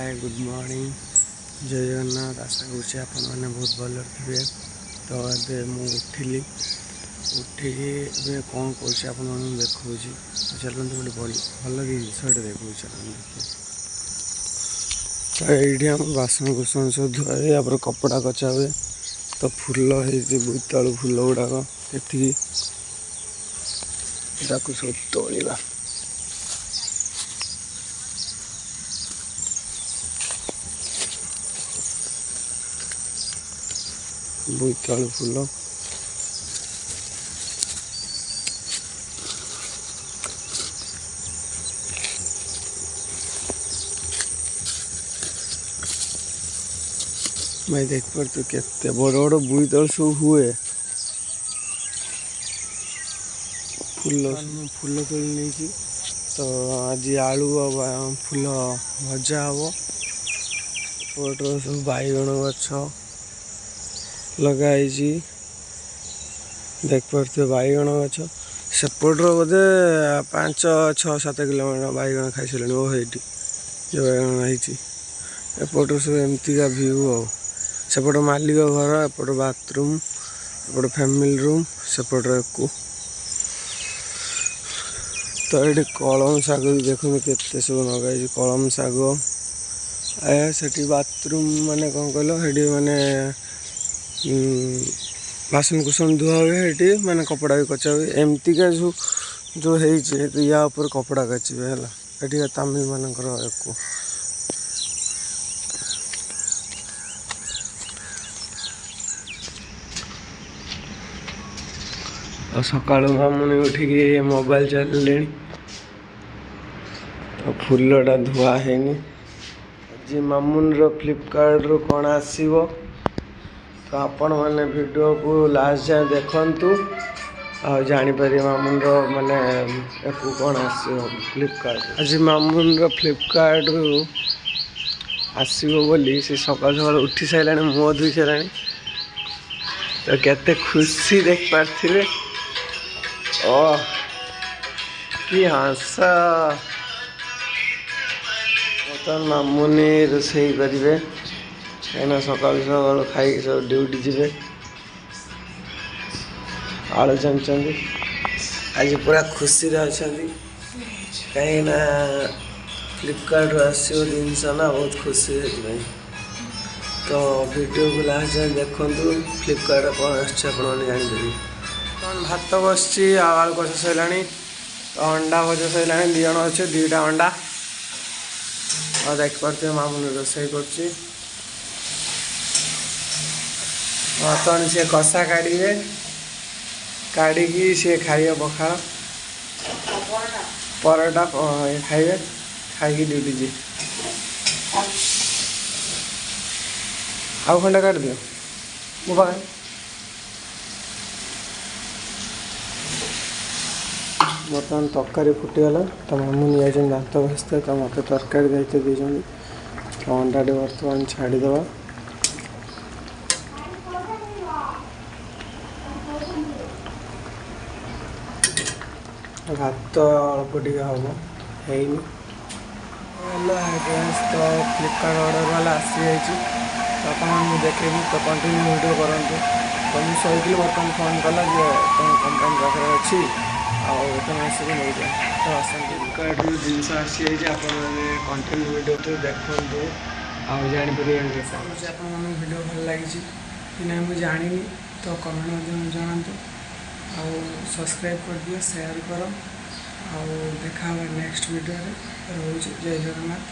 Hi good morning जय जगन्नाथ। आशा करुँच आपण मैंने बहुत भल थे। तो ये उठिली उठिकी कौन कर देखा चलते गोटे भल जिनस देखो चलते देखिए। तो ये आम बासन कुसन सब धुआए या कपड़ा कचा हुए। तो फूल बोईतालु फूल गुड़ाक ये सब तोड़ा बोईतालु फूल मैं देख पार्थ के बड़ बड़ बोईतालु सब हुए। फूल फूल तोड़ी नहीं तो आज आलू फूल भजा हम पटर सब बैगण गछ लगाई देख पार्थ बैगण गछ सेपटर बोधे 5-6-7 किलोमीटर बैगण खाई सारे वो ये जो बैगण एपट सब एमतीका भ्यू आ सेपट मालिक घर एपट बाथरूम एपट फैमिली रूम सेपट को। तो ये कलम शाग देखो के सब लगे कलम शाग से बाथरूम माने कौन कहल माने बासन कुसन धुआ हुए ये माने कपड़ा भी कचा हुए एमतीका जो है या ऊपर कपड़ा कचिए है तमिल मानकर एक सका मामुनि उठिकी मोबाइल चलिले तो फूलटा धुआ है आज मामुन फ्लिपकार्ट रू कौन आसो तो आपण मैंने वीडियो को लास्ट जाए देखु आ जापर मामुन माने कौन आसो फ्लिपकार्ट आज मामुन फ्लिपकार्ट रू आसो बोली से सका सका उठी सारा मुँह धोई सारा तो केते खुशी देख पारे। ओ कि हंस बर्तमान मामुनि रोषे करेंगे कहीं सका सका खाई सब ड्यूटी जी आलू चाहते आज पूरा खुशी अच्छा कहीं फ्लिपकार्ट आसो जिनस ना बहुत खुशी है। तो वीडियो को लास्ट जाए देखु फ्लिपकार्ट कौन आसपारे भात बस आलू कषा सैला तो अंडा भजा सैला दी जन अच्छे 2टा अंडा और देख पारे मामुनि रोषे कर बर्तमान सी कषा काढ़े काढ़ी सी खाइए पखाड़ परोटा खाइए खाई ड्यूटी जी आउ खंडा काट दियो मो पाखे बर्तमान तरकारी फुटीगला तो मामुनि जाइए दांत घसते तो मत तरकारी दायित्व दीजिए तो अंडा बर्तमान छाड़ीदे भात अल्प टे हम है तो फ्लिपकार्ट ऑर्डर वाला आसी जाइए तो आप देखेबी तो कंटिन्यू वीडियो करूँ तो मुझे शोक बर्तमान फोन कला तुम कंपनी पाखे अच्छी तुम आसिक नहीं जाए तो फ्लिपकार्ट जिनस आसी जाइए आप कंटिन्यू वीडियो तो देखते जापर वीडियो भल लगी कि ना मुझे जानी तो कमेंट जनातु सब्सक्राइब कर दियो शेयर कर देखा नेक्स्ट वीडियो रोज जय जगन्नाथ।